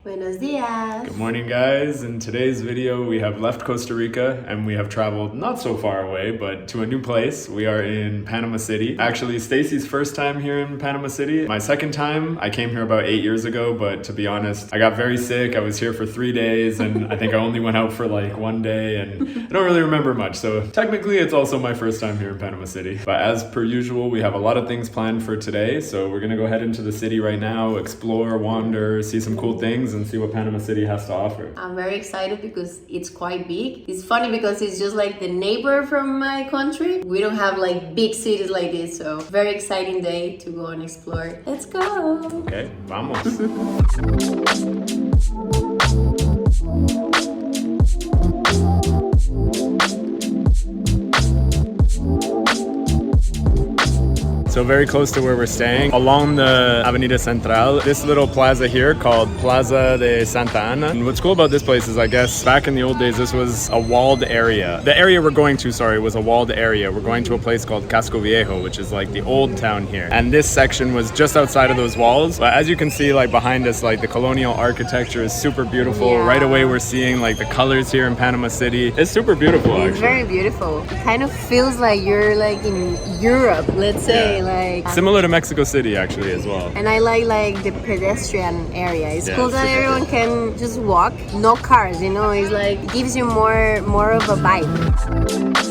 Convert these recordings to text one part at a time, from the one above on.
Buenos dias. Good morning, guys. In today's video, we have left Costa Rica and we have traveled not so far away, but to a new place. We are in Panama City. Actually, Stacy's first time here in Panama City. My second time, I came here about 8 years ago, but to be honest, I got very sick. I was here for 3 days and I think I only went out for like 1 day and I don't really remember much. So technically, it's also my first time here in Panama City. But as per usual, we have a lot of things planned for today. So we're gonna go head into the city right now, explore, wander, see some cool things and see what Panama City has to offer. I'm very excited because it's quite big. It's funny because it's just like the neighbor from my country. We don't have like big cities like this, so very exciting day to go and explore. Let's go! Okay, vamos! So very close to where we're staying, along the Avenida Central, this little plaza here called Plaza de Santa Ana. And what's cool about this place is, I guess, back in the old days, this was a walled area. The area we're going to, was a walled area. We're going to a place called Casco Viejo, which is like the old town here. And this section was just outside of those walls. But as you can see, like behind us, like the colonial architecture is super beautiful. Yeah. Right away, we're seeing like the colors here in Panama City. It's super beautiful, actually. It's very beautiful. It kind of feels like you're like in Europe, let's say. Yeah. Like similar to Mexico City, actually, as well. And I like the pedestrian area. It's cool that everyone can just walk, no cars, you know. It's like it gives you more of a vibe.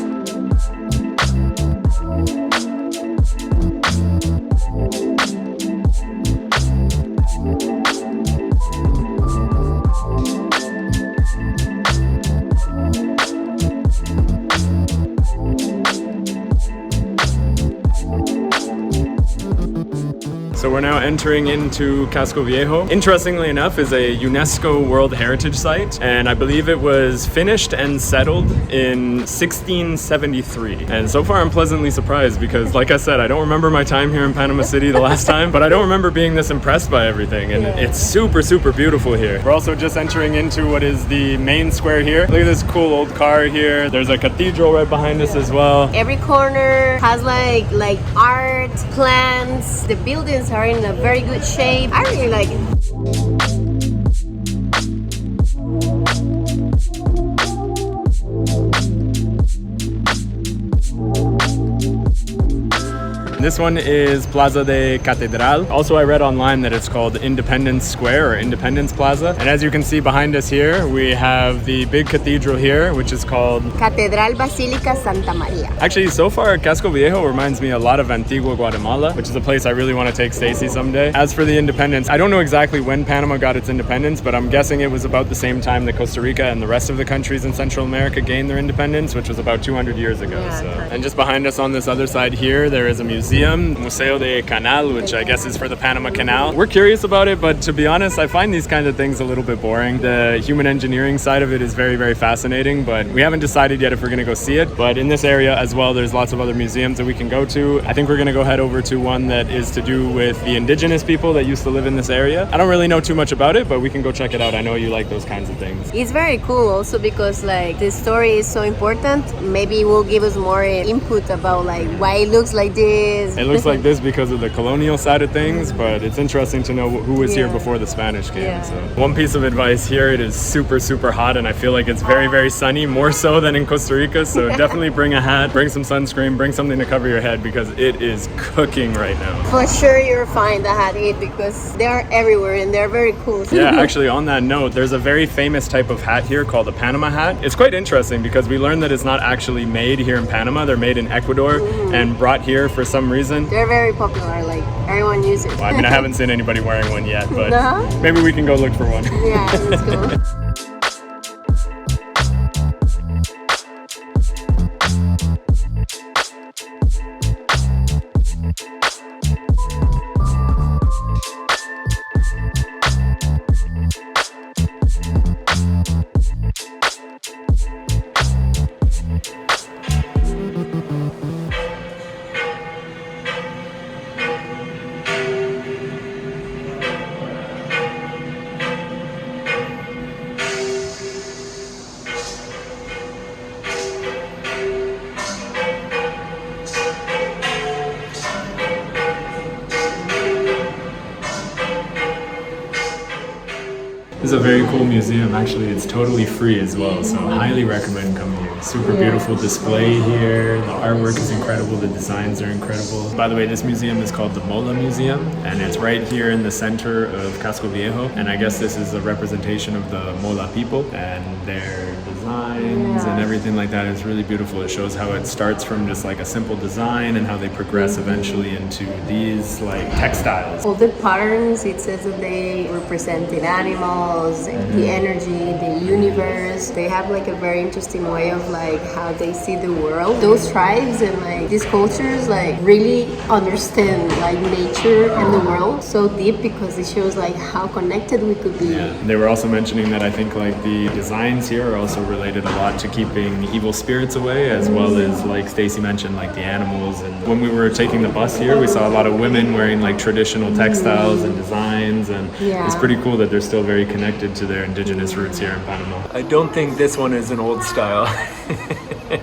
So we're now entering into Casco Viejo. Interestingly enough, is a UNESCO World Heritage Site, and I believe it was finished and settled in 1673. And so far I'm pleasantly surprised because, like I said, I don't remember my time here in Panama City the last time, but I don't remember being this impressed by everything, and it's super, super beautiful here. We're also just entering into what is the main square here. Look at this cool old car here. There's a cathedral right behind us as well. Every corner has like art, plants. The buildings are in a very good shape. I really like it. This one is Plaza de Catedral. Also, I read online that it's called Independence Square or Independence Plaza. And as you can see behind us here, we have the big cathedral here, which is called Catedral Basílica Santa Maria. Actually, so far, Casco Viejo reminds me a lot of Antigua, Guatemala, which is a place I really want to take Stacy someday. As for the independence, I don't know exactly when Panama got its independence, but I'm guessing it was about the same time that Costa Rica and the rest of the countries in Central America gained their independence, which was about 200 years ago. Yeah, And just behind us on this other side here, there is a museum, Museo de Canal, which I guess is for the Panama Canal. We're curious about it, but to be honest, I find these kinds of things a little bit boring. The human engineering side of it is very, very fascinating, but we haven't decided yet if we're going to go see it. But in this area as well, there's lots of other museums that we can go to. I think we're going to go head over to one that is to do with the indigenous people that used to live in this area. I don't really know too much about it, but we can go check it out. I know you like those kinds of things. It's very cool also because like the story is so important. Maybe it will give us more input about like why it looks like this. It looks like this because of the colonial side of things, but it's interesting to know who was here before the Spanish came. So one piece of advice here, it is super, super hot, and I feel like it's very, very sunny, more so than in Costa Rica. So definitely bring a hat, bring some sunscreen, bring something to cover your head because it is cooking right now. For sure you'll find the hat because they are everywhere and they're very cool. Yeah, actually on that note, there's a very famous type of hat here called a Panama hat. It's quite interesting because we learned that it's not actually made here in Panama. They're made in Ecuador and brought here for some reason. They're very popular, like everyone uses it. Well, I mean, I haven't seen anybody wearing one yet, but No? maybe we can go look for one. Yeah, let's go. This is a very cool museum. Actually, it's totally free as well, so highly recommend coming here. Super beautiful display here. The artwork is incredible. The designs are incredible. By the way, this museum is called the Mola Museum, and it's right here in the center of Casco Viejo. And I guess this is a representation of the Mola people and their designs and everything like that. It's really beautiful. It shows how it starts from just like a simple design and how they progress eventually into these like textiles. All the patterns, it says that they represented animals, the energy, the universe. They have like a very interesting way of like how they see the world. Those tribes and like these cultures like really understand like nature and the world so deep, because it shows like how connected we could be. Yeah. They were also mentioning that I think like the designs here are also related a lot to keeping evil spirits away, as well as like Stacy mentioned, like the animals. And when we were taking the bus here, we saw a lot of women wearing like traditional textiles and designs, and it's pretty cool that they're still very connected to their indigenous roots here in Panama. I don't think this one is an old style.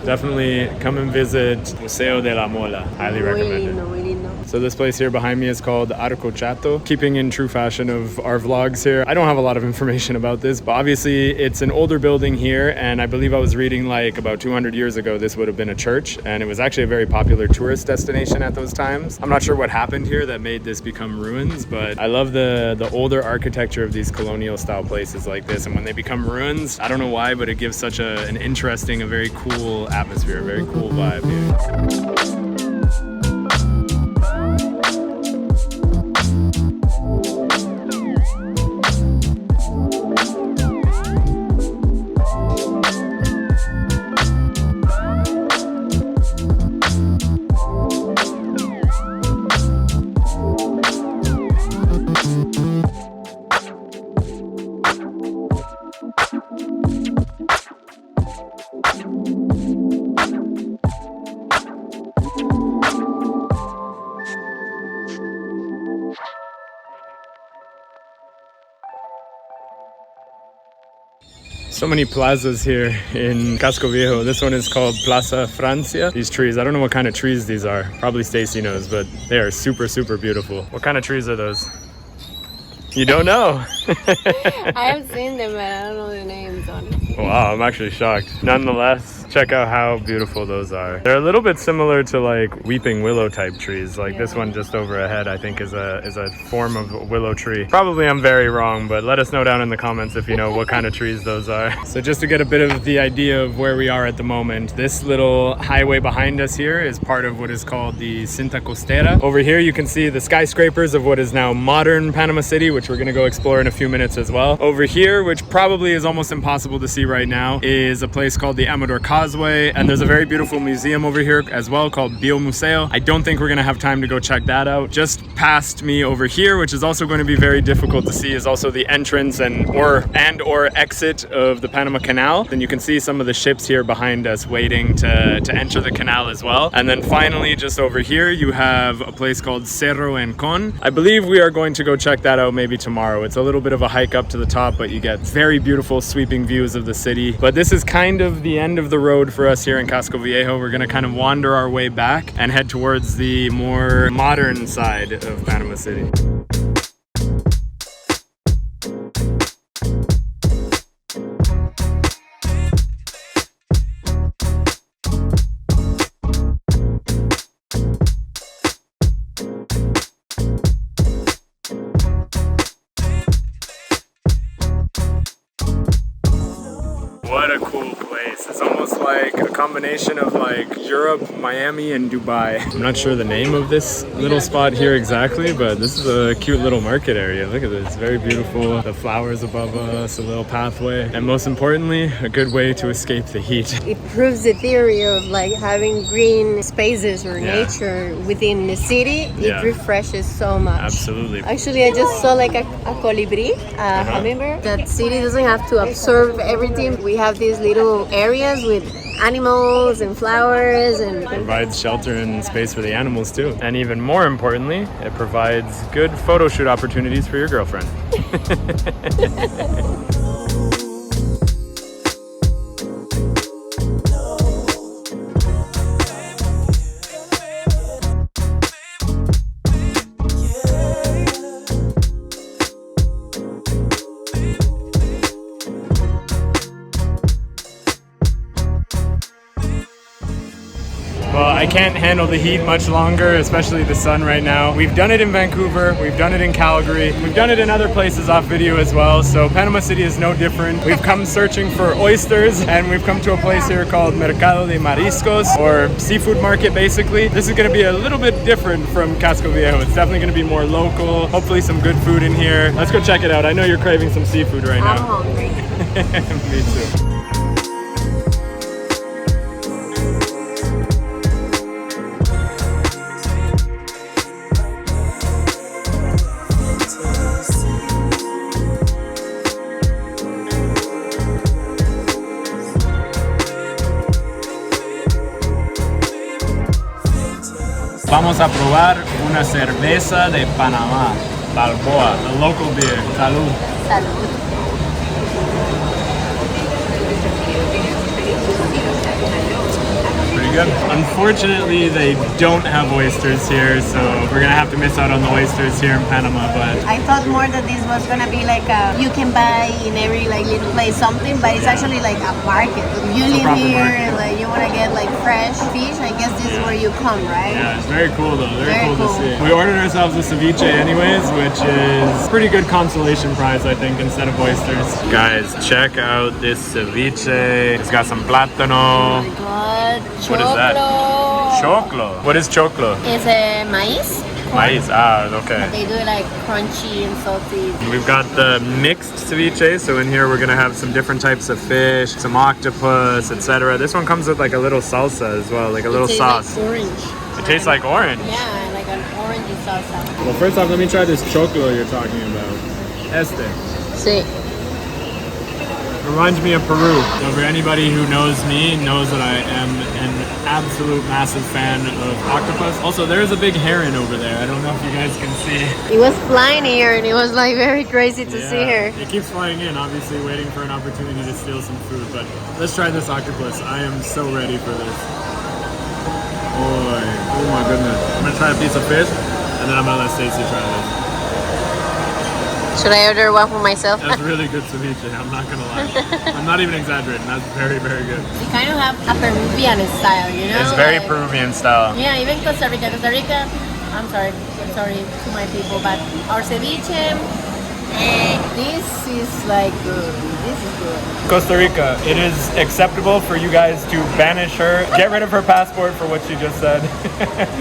Definitely come and visit Museo de la Mola. Highly recommend it. So this place here behind me is called Arco Chato. Keeping in true fashion of our vlogs here, I don't have a lot of information about this, but obviously it's an older building here, and I believe I was reading like about 200 years ago this would have been a church, and it was actually a very popular tourist destination at those times. I'm not sure what happened here that made this become ruins, but I love the older architecture of these colonial style places like this, and when they become ruins, I don't know why, but it gives such an interesting, a very cool atmosphere, a very cool vibe here. So many plazas here in Casco Viejo. This one is called Plaza Francia. These trees, I don't know what kind of trees these are. Probably Stacy knows, but they are super, super beautiful. What kind of trees are those? You don't know? I have seen them, but I don't know the names, honestly. Wow, I'm actually shocked. Nonetheless, check out how beautiful those are. They're a little bit similar to like weeping willow type trees. Like this one just over ahead, I think is a form of willow tree. Probably I'm very wrong, but let us know down in the comments if you know what kind of trees those are. So just to get a bit of the idea of where we are at the moment, this little highway behind us here is part of what is called the Cinta Costera. Over here you can see the skyscrapers of what is now modern Panama City, which we're gonna go explore in a few minutes as well. Over here, which probably is almost impossible to see right now, is a place called the Amador Causeway, and there's a very beautiful museum over here as well called Bio Museo. I don't think we're gonna have time to go check that out. Just past me over here, which is also going to be very difficult to see, is also the entrance and or exit of the Panama Canal. Then you can see some of the ships here behind us waiting to enter the canal as well. And then finally, just over here, you have a place called Cerro Ancon. I believe we are going to go check that out maybe tomorrow. It's a little bit of a hike up to the top, but you get very beautiful sweeping views of the city. But this is kind of the end of the road for us here in Casco Viejo. We're gonna kind of wander our way back and head towards the more modern side of Panama City. What a cool place. It's almost like a combination of like Europe, Miami, and Dubai. I'm not sure the name of this little spot here exactly, but this is a cute little market area. Look at this, it's very beautiful. The flowers above us, a little pathway, and most importantly, a good way to escape the heat. It proves the theory of like having green spaces or nature within the city. It refreshes so much. Absolutely. Actually, I just saw like a colibri, a hummingbird. That city doesn't have to absorb everything. We have these little areas with animals and flowers, and it provides shelter and space for the animals too. And even more importantly, it provides good photo shoot opportunities for your girlfriend. Well, I can't handle the heat much longer, especially the sun right now. We've done it in Vancouver, we've done it in Calgary, we've done it in other places off video as well, so Panama City is no different. We've come searching for oysters, and we've come to a place here called Mercado de Mariscos, or seafood market basically. This is going to be a little bit different from Casco Viejo. It's definitely going to be more local, hopefully some good food in here. Let's go check it out. I know you're craving some seafood right now. I'm hungry. Me too. Vamos a probar una cerveza de Panamá, Balboa, the local beer. Salud. Salud. Pretty good. Unfortunately, they don't have oysters here, so we're gonna have to miss out on the oysters here in Panama, but I thought more that this was gonna be like a, you can buy in every like little place something, but it's actually like a market. If you live here and like you wanna get like fresh fish, I guess this is where you come, right? yeah, it's very cool though. Very cool to cool. see. We ordered ourselves a ceviche anyways, which is pretty good consolation prize, I think, instead of oysters. Guys, check out this ceviche. It's got some plátano. Oh my god. What is that? Choclo. What is choclo? It's a maize. Maize. Ah, okay. They do it like crunchy and salty. We've got the mixed ceviche, so in here we're gonna have some different types of fish, some octopus, etc. This one comes with like a little salsa as well, like a little sauce. Like orange. It tastes like orange. Yeah, like an orangey salsa. Well, first off, let me try this choclo you're talking about. Este. Sí. Reminds me of Peru. So for anybody who knows me, knows that I am an absolute massive fan of octopus. Also, there's a big heron over there. I don't know if you guys can see. It was flying here and it was like very crazy to see her. It keeps flying in, obviously waiting for an opportunity to steal some food. But let's try this octopus. I am so ready for this. Oh my goodness. I'm gonna try a piece of fish and then I'm gonna let Stacy try this. Should I order one for myself? That's really good ceviche, I'm not gonna lie. I'm not even exaggerating, that's very, very good. We kind of have a Peruvian style, you know? It's very like, Peruvian style. Yeah, even Costa Rica. Costa Rica, I'm sorry to my people, but our ceviche, this is like good. This is good. Costa Rica, it is acceptable for you guys to banish her, get rid of her passport for what she just said.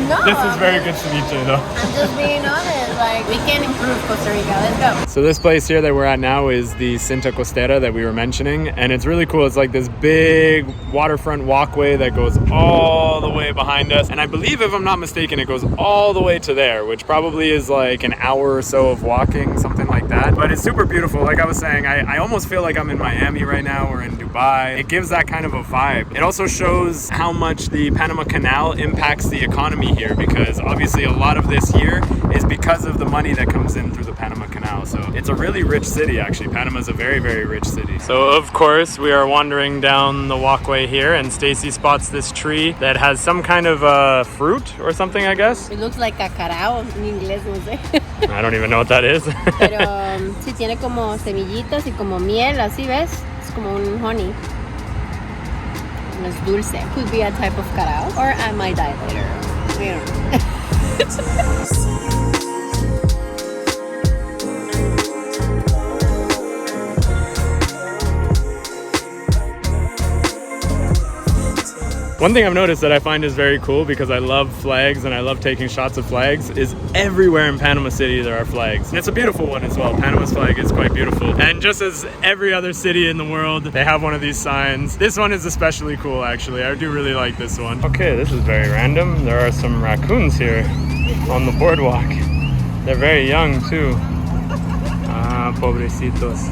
No, This is very good ceviche though. I'm just being honest, like we can improve Costa Rica, let's go. So this place here that we're at now is the Cinta Costera that we were mentioning, and it's really cool. It's like this big waterfront walkway that goes all the way behind us, and I believe, if I'm not mistaken, it goes all the way to there, which probably is like an hour or so of walking, something like that. But it's super beautiful. Like I was saying, I almost feel like I'm in Miami right now or in Dubai. It gives that kind of a vibe. It also shows how much the Panama Canal impacts the economy here, because obviously a lot of this here is because of the money that comes in through the Panama Canal. So it's a really rich city, actually. Panama's a very, very rich city. So of course we are wandering down the walkway here, and Stacy spots this tree that has some kind of fruit or something, I guess. It looks like cacarao en inglés, no sé. I don't even know what that is. Pero sí tiene como semillitas y como miel, así ves. Es como un honey. And it's dulce. Could be a type of carao, or I might die later. I don't know. One thing I've noticed that I find is very cool, because I love flags and I love taking shots of flags, is everywhere in Panama City there are flags. And it's a beautiful one as well. Panama's flag is quite beautiful. And just as every other city in the world, they have one of these signs. This one is especially cool, actually. I do really like this one. Okay, this is very random. There are some raccoons here on the boardwalk. They're very young too. Ah, pobrecitos.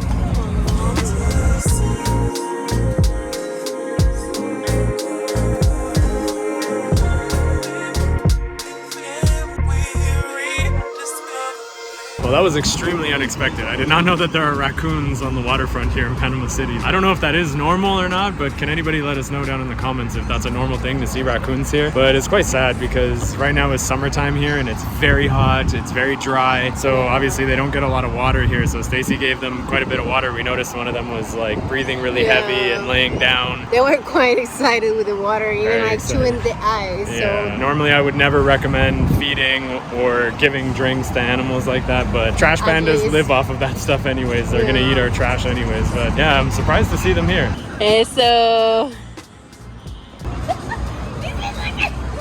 Well, that was extremely unexpected. I did not know that there are raccoons on the waterfront here in Panama City. I don't know if that is normal or not, but can anybody let us know down in the comments if that's a normal thing to see raccoons here? But it's quite sad because right now is summertime here and it's very hot, it's very dry. So obviously they don't get a lot of water here. So Stacy gave them quite a bit of water. We noticed one of them was like breathing really heavy and laying down. They were quite excited with the water, even Very like excited. chewing the ice. Yeah. So Normally I would never recommend feeding or giving drinks to animals like that, but trash pandas live off of that stuff anyways. They're gonna eat our trash anyways. But yeah, I'm surprised to see them here. Eso.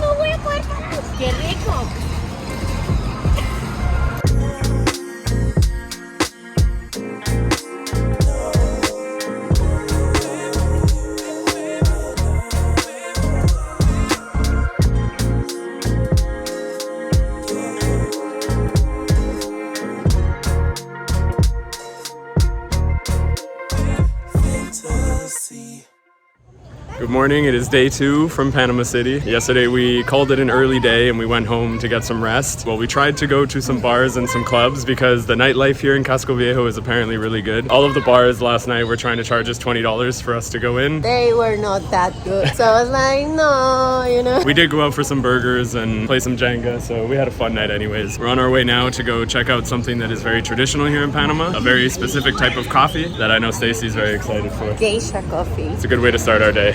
No voy a poder parar. Qué rico. Good morning, it is day 2 from Panama City. Yesterday we called it an early day and we went home to get some rest. Well, we tried to go to some bars and some clubs because the nightlife here in Casco Viejo is apparently really good. All of the bars last night were trying to charge us $20 for us to go in. They were not that good. So I was like, no, you know. We did go out for some burgers and play some Jenga, so we had a fun night anyways. We're on our way now to go check out something that is very traditional here in Panama, a very specific type of coffee that I know Stacy's very excited for. Geisha coffee. It's a good way to start our day.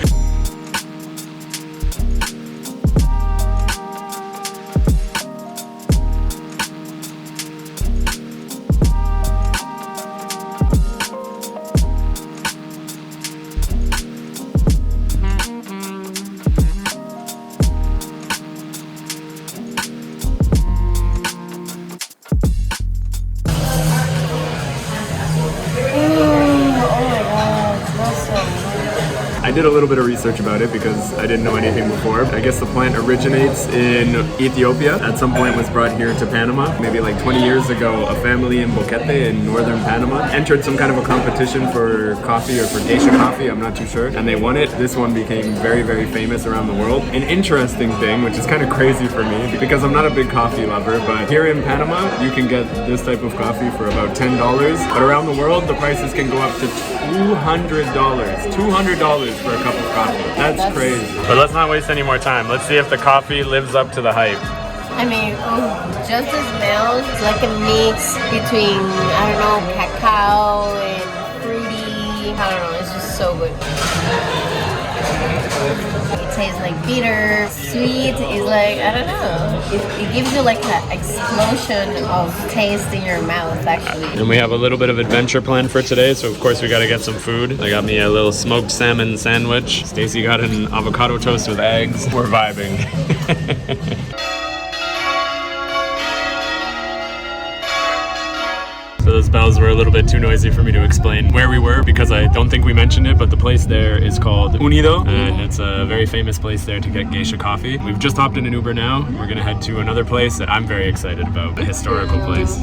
I did a little bit of research about it because I didn't know anything before. I guess the plant originates in Ethiopia. At some point was brought here to Panama. Maybe like 20 years ago, a family in Boquete in northern Panama entered some kind of a competition for coffee or for geisha coffee, I'm not too sure. And they won it. This one became very, very famous around the world. An interesting thing, which is kind of crazy for me because I'm not a big coffee lover, but here in Panama, you can get this type of coffee for about $10. But around the world, the prices can go up to $200. $200 for a cup of coffee. That's crazy. But let's not waste any more time. Let's see if the coffee lives up to the hype. I mean, just the smell. It's like a mix between, I don't know, cacao and fruity. I don't know, it's just so good. It tastes like bitter, sweet. It's like, I don't know. It gives you like an explosion of taste in your mouth, actually. And we have a little bit of adventure planned for today, so of course we gotta get some food. They got me a little smoked salmon sandwich. Stacy got an avocado toast with eggs. We're vibing. So those bells were a little bit too noisy for me to explain where we were because I don't think we mentioned it, but the place there is called Unido, and it's a very famous place there to get geisha coffee. We've just hopped in an Uber now. We're gonna head to another place that I'm very excited about, a historical place.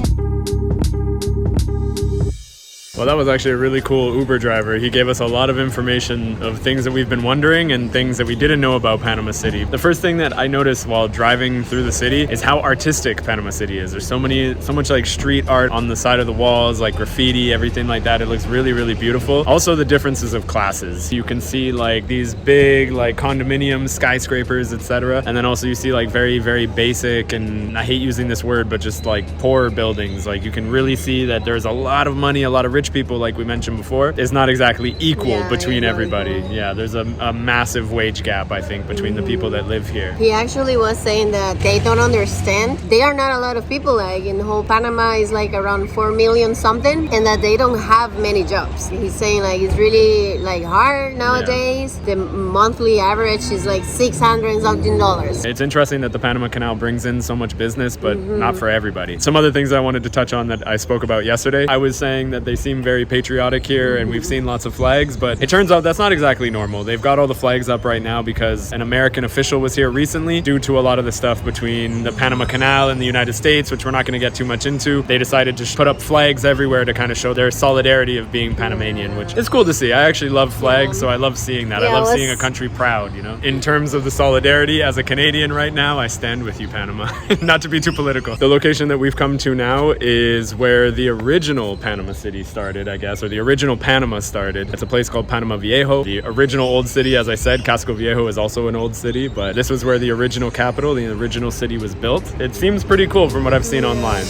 Well, that was actually a really cool Uber driver. He gave us a lot of information of things that we've been wondering and things that we didn't know about Panama City. The first thing that I noticed while driving through the city is how artistic Panama City is. There's so much like street art on the side of the walls, like graffiti, everything like that. It looks really, really beautiful. Also the differences of classes. You can see like these big like condominiums, skyscrapers, etc. And then also you see like very, very basic, and I hate using this word, but just like poor buildings. Like you can really see that there's a lot of money, a lot of rich people, like we mentioned before, is not exactly equal between everybody. Yeah, there's a massive wage gap, I think, between the people that live here. He actually was saying that they don't understand. There are not a lot of people, like in the whole Panama is like around 4 million something, and that they don't have many jobs. He's saying like it's really like hard nowadays. The monthly average is like $600 something. It's interesting that the Panama Canal brings in so much business, but not for everybody. Some other things I wanted to touch on that I spoke about yesterday. I was saying that they seem seem very patriotic here, and we've seen lots of flags, but it turns out that's not exactly normal. They've got all the flags up right now because an American official was here recently due to a lot of the stuff between the Panama Canal and the United States, which we're not going to get too much into. They decided to put up flags everywhere to kind of show their solidarity of being Panamanian, which is cool to see. I actually love flags, so I love seeing that. I love seeing a country proud, you know? In terms of the solidarity, as a Canadian right now, I stand with you, Panama. Not to be too political. The location that we've come to now is where the original Panama City started, I guess, or the original Panama started. It's a place called Panama Viejo. The original old city, as I said, Casco Viejo is also an old city, but this was where the original capital, the original city was built. It seems pretty cool from what I've seen online.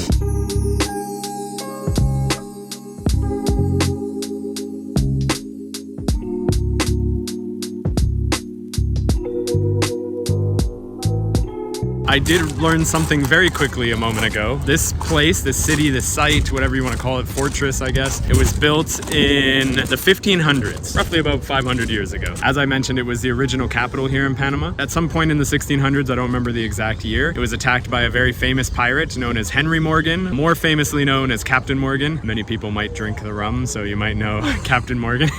I did learn something very quickly a moment ago. This place, this city, this site, whatever you want to call it, fortress, I guess, it was built in the 1500s, roughly about 500 years ago. As I mentioned, it was the original capital here in Panama. At some point in the 1600s, I don't remember the exact year, it was attacked by a very famous pirate known as Henry Morgan, more famously known as Captain Morgan. Many people might drink the rum, so you might know Captain Morgan.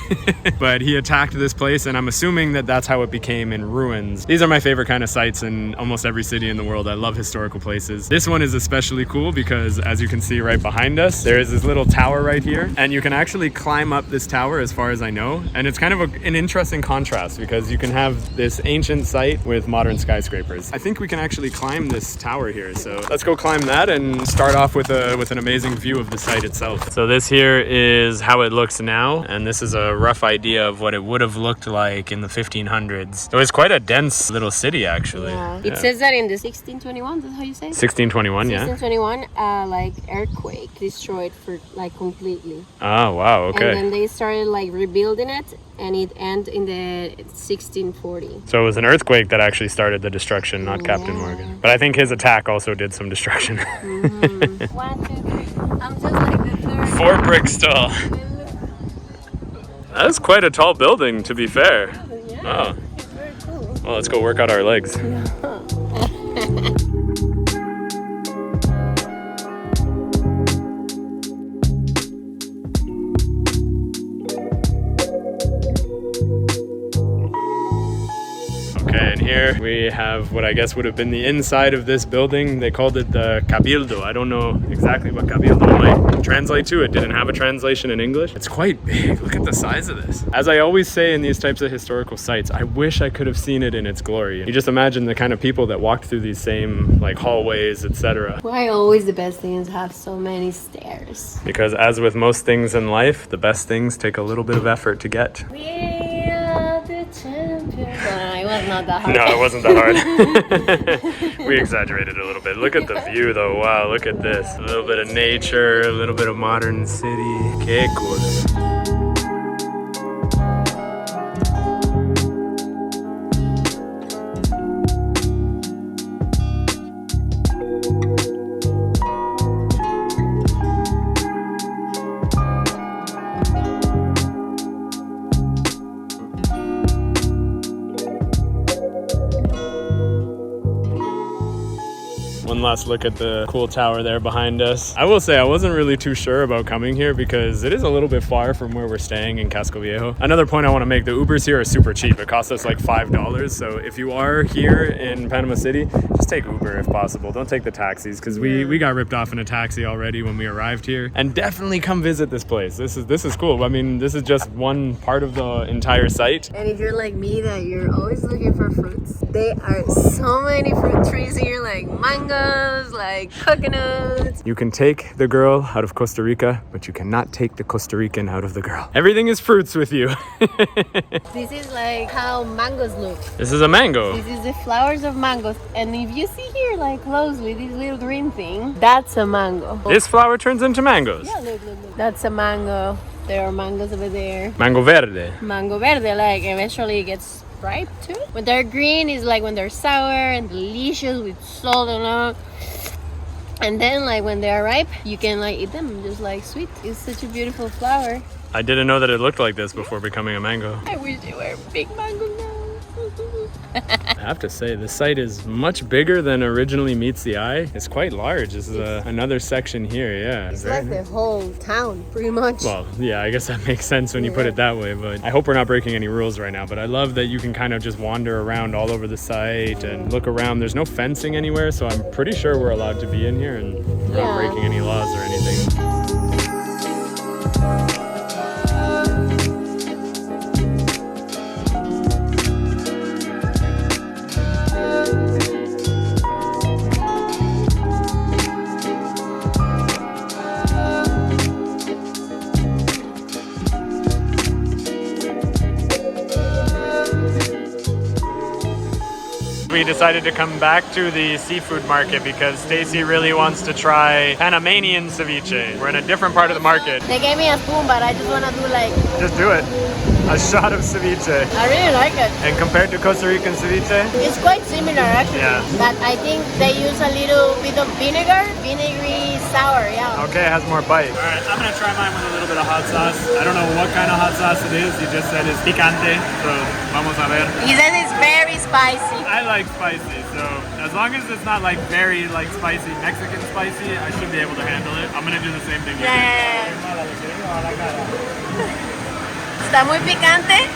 But he attacked this place, and I'm assuming that that's how it became in ruins. These are my favorite kind of sites in almost every city in the world. I love historical places. This one is especially cool because, as you can see right behind us, there is this little tower right here, and you can actually climb up this tower as far as I know, and it's kind of an interesting contrast because you can have this ancient site with modern skyscrapers. I think we can actually climb this tower here, so let's go climb that and start off with an amazing view of the site itself. So this here is how it looks now, and this is a rough idea of what it would have looked like in the 1500s. It was quite a dense little city, actually. Yeah. It says that in the 1621, that's how you say it? 1621, yeah. 1621, like earthquake destroyed for like completely. Oh, wow, okay. And then they started like rebuilding it, and it ended in the 1640. So it was an earthquake that actually started the destruction, not Captain Morgan. But I think his attack also did some destruction. 1, 2, 3. I'm just like the third. 4 bricks tall. That's quite a tall building, to be fair. Yeah, Oh. it's very cool. Well, let's go work out our legs. Okay, and here we have what I guess would have been the inside of this building. They called it the Cabildo. I don't know exactly what Cabildo might translate to. It didn't have a translation in English. It's quite big. Look at the size of this. As I always say in these types of historical sites, I wish I could have seen it in its glory. You just imagine the kind of people that walked through these same like hallways, etc. Why always the best thing is have so many stairs? Because as with most things in life, the best things take a little bit of effort to get. We are the champions. It was not that hard. No, it wasn't that hard. We exaggerated a little bit. Look at the view though. Wow, look at this. A little bit of nature, a little bit of modern city. Que cool. One last look at the cool tower there behind us. I will say I wasn't really too sure about coming here because it is a little bit far from where we're staying in Casco Viejo. Another point I want to make, the Ubers here are super cheap. It costs us like $5. So if you are here in Panama City, just take Uber if possible. Don't take the taxis because we got ripped off in a taxi already when we arrived here. And definitely come visit this place. This is cool. I mean, this is just one part of the entire site. And if you're like me, that you're always looking for fruits, there are so many fruit trees here, like mangoes, like coconuts. You can take the girl out of Costa Rica, but you cannot take the Costa Rican out of the girl. Everything is fruits with you. This is like how mangoes look. This is a mango. This is the flowers of mangoes. And if you see here, like closely, this little green thing, that's a mango. This flower turns into mangoes. Yeah, look. That's a mango. There are mangoes over there. Mango verde. Mango verde, like eventually it gets ripe too. When they're green, is like when they're sour and delicious with salt and all. And then like when they are ripe, you can like eat them just like sweet. It's such a beautiful flower. I didn't know that it looked like this before becoming a mango. I wish they were big mango now. I have to say, the site is much bigger than originally meets the eye. It's quite large. This is another section here, yeah. It's like the whole town, pretty much. Well, yeah, I guess that makes sense when you put it that way, but I hope we're not breaking any rules right now. But I love that you can kind of just wander around all over the site and look around. There's no fencing anywhere, so I'm pretty sure we're allowed to be in here and we're not breaking any laws or anything. We decided to come back to the seafood market because Stacy really wants to try Panamanian ceviche. We're in a different part of the market. They gave me a spoon, but I just want to do like... Just do it. A shot of ceviche. I really like it. And compared to Costa Rican ceviche? It's quite similar actually. Yeah. But I think they use a little bit of vinegar. Vinegary sour, yeah. Okay, it has more bite. Alright, I'm gonna try mine with a little bit of hot sauce. I don't know what kind of hot sauce it is. You just said it's picante, so vamos a ver. He says it's very spicy. I like spicy, so as long as it's not like very like spicy, Mexican spicy, I should be able to handle it. I'm gonna do the same thing. Yeah. Está muy picante.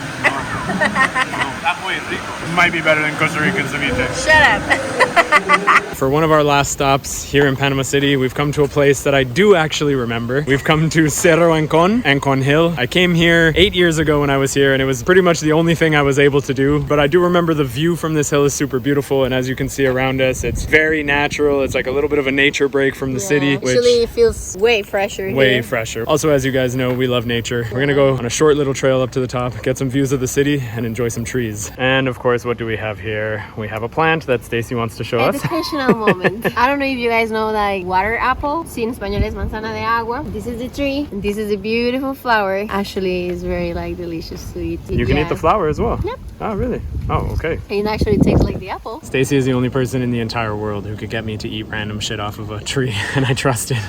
Está muy rico. It might be better than Costa Rican ceviche. Shut up. For one of our last stops here in Panama City, we've come to a place that I do actually remember. We've come to Cerro Ancon, Ancon Hill. I came here 8 years ago when I was here, and it was pretty much the only thing I was able to do. But I do remember the view from this hill is super beautiful, and as you can see around us, it's very natural. It's like a little bit of a nature break from the city. Actually, it feels way fresher Way here. fresher. Also, as you guys know, we love nature. We're gonna go on a short little trail up to the top, get some views of the city, and enjoy some trees. And of course, what do we have here? We have a plant that Stacy wants to show us. Educational moment. I don't know if you guys know like water apple. Si en español es manzana de agua. This is the tree. And this is a beautiful flower. Actually, it's very like delicious to eat. You can eat the flower as well? Yep. Oh, really? Oh, okay. It actually tastes like the apple. Stacy is the only person in the entire world who could get me to eat random shit off of a tree, and I trust it.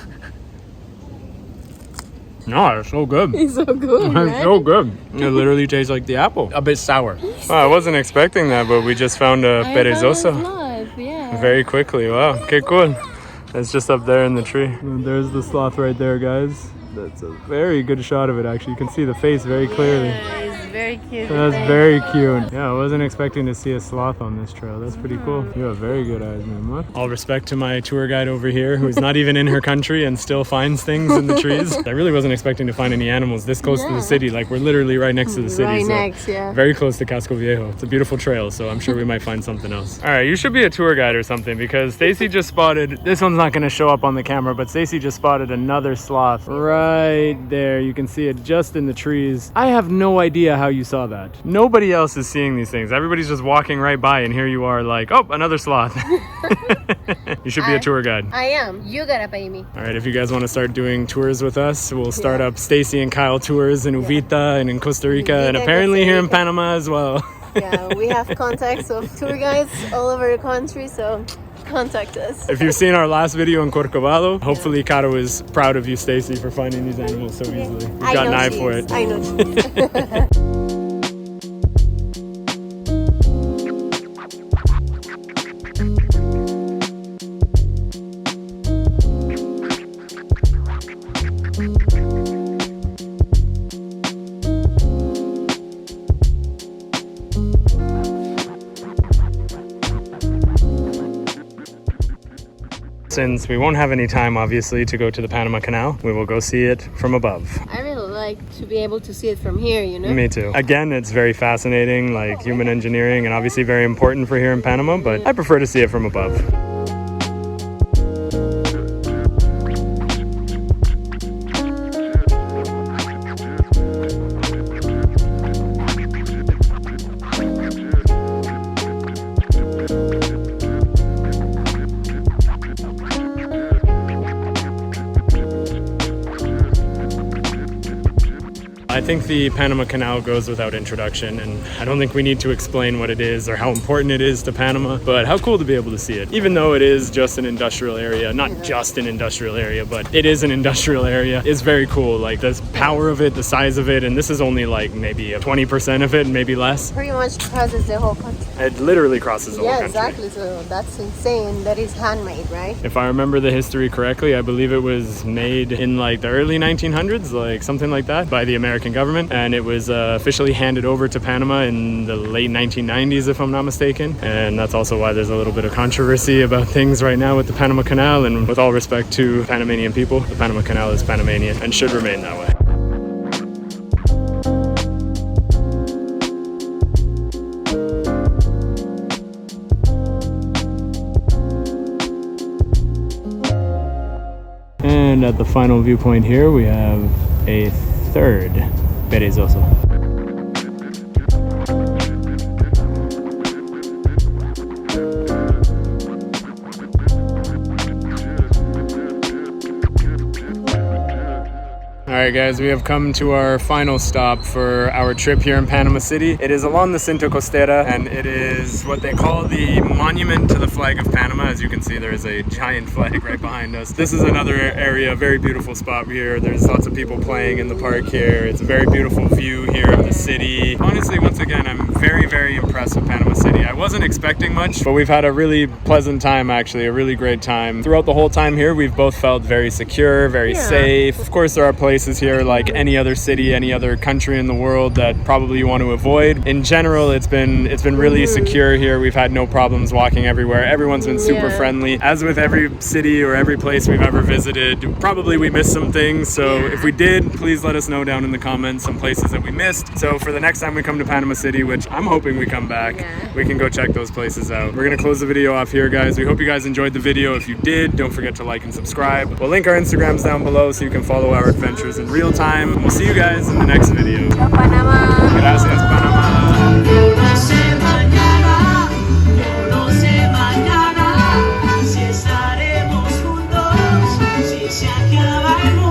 No, it's so good. It's so good, right? It's so good. It literally tastes like the apple. A bit sour. Well, I wasn't expecting that, but we just found a perezoso. Yeah. Very quickly. Wow. Okay, cool. It's just up there in the tree. And there's the sloth right there, guys. That's a very good shot of it, actually. You can see the face very clearly. Yeah, it's very cute. That's very cute. Yeah, I wasn't expecting to see a sloth on this trail. That's pretty cool. You have very good eyes, man. What? All respect to my tour guide over here, who's not even in her country and still finds things in the trees. I really wasn't expecting to find any animals this close to the city. Like, we're literally right next to the city. Right so next, yeah. Very close to Casco Viejo. It's a beautiful trail, so I'm sure we might find something else. All right, you should be a tour guide or something, because Stacy just spotted, this one's not going to show up on the camera, but Stacy just spotted another sloth right there. You can see it just in the trees. I have no idea how you saw that. Nobody else is seeing these things. Everybody's just walking right by, and here you are like, oh, another sloth. You should be a tour guide. I am. You gotta pay me. All right, if you guys want to start doing tours with us, we'll start up Stacy and Kyle tours in Uvita and in Costa Rica, and apparently here in Panama as well. Yeah, we have contacts of tour guides all over the country, so contact us. If you've seen our last video in Corcovado, hopefully Caro is proud of you, Stacy, for finding these animals so easily. You got an eye for it. I know she is. Since we won't have any time, obviously, to go to the Panama Canal, we will go see it from above. I really like to be able to see it from here, you know? Me too. Again, it's very fascinating, like human engineering, and obviously very important for here in Panama, but I prefer to see it from above. I think the Panama Canal goes without introduction, and I don't think we need to explain what it is or how important it is to Panama, but how cool to be able to see it. Even though it is just an industrial area, not just an industrial area, but it is an industrial area, it's very cool. Like the power of it, the size of it, and this is only like maybe 20% of it, maybe less. Pretty much crosses the whole country. It literally crosses the whole country. Yeah, exactly. So that's insane. That is handmade, right? If I remember the history correctly, I believe it was made in like the early 1900s, like something like that, by the American government, and it was officially handed over to Panama in the late 1990s, if I'm not mistaken. And that's also why there's a little bit of controversy about things right now with the Panama Canal. And with all respect to Panamanian people, the Panama Canal is Panamanian and should remain that way. And at the final viewpoint here, we have a third perezoso. Alright guys, we have come to our final stop for our trip here in Panama City. It is along the Cinta Costera, and it is what they call the monument to the flag of Panama. As you can see, there is a giant flag right behind us. This is another area, very beautiful spot here. There's lots of people playing in the park here. It's a very beautiful view here of the city. Honestly, once again, I'm very, very impressed with Panama City. I wasn't expecting much, but we've had a really pleasant time, actually, a really great time. Throughout the whole time here, we've both felt very secure, very safe. Of course, there are places here like any other city, any other country in the world that probably you want to avoid. In general, it's been really secure here. We've had no problems walking everywhere. Everyone's been super friendly. As with every city or every place we've ever visited, probably we missed some things. So if we did, please let us know down in the comments some places that we missed. So for the next time we come to Panama City, which I'm hoping we come back, we can go check those places out. We're gonna close the video off here, guys. We hope you guys enjoyed the video. If you did, don't forget to like and subscribe. We'll link our Instagrams down below so you can follow our adventures in real time. We'll see you guys in the next video. Ciao, Panama. Gracias, Panama. Yo no sé mañana si estaremos juntos, si se acaba el mundo.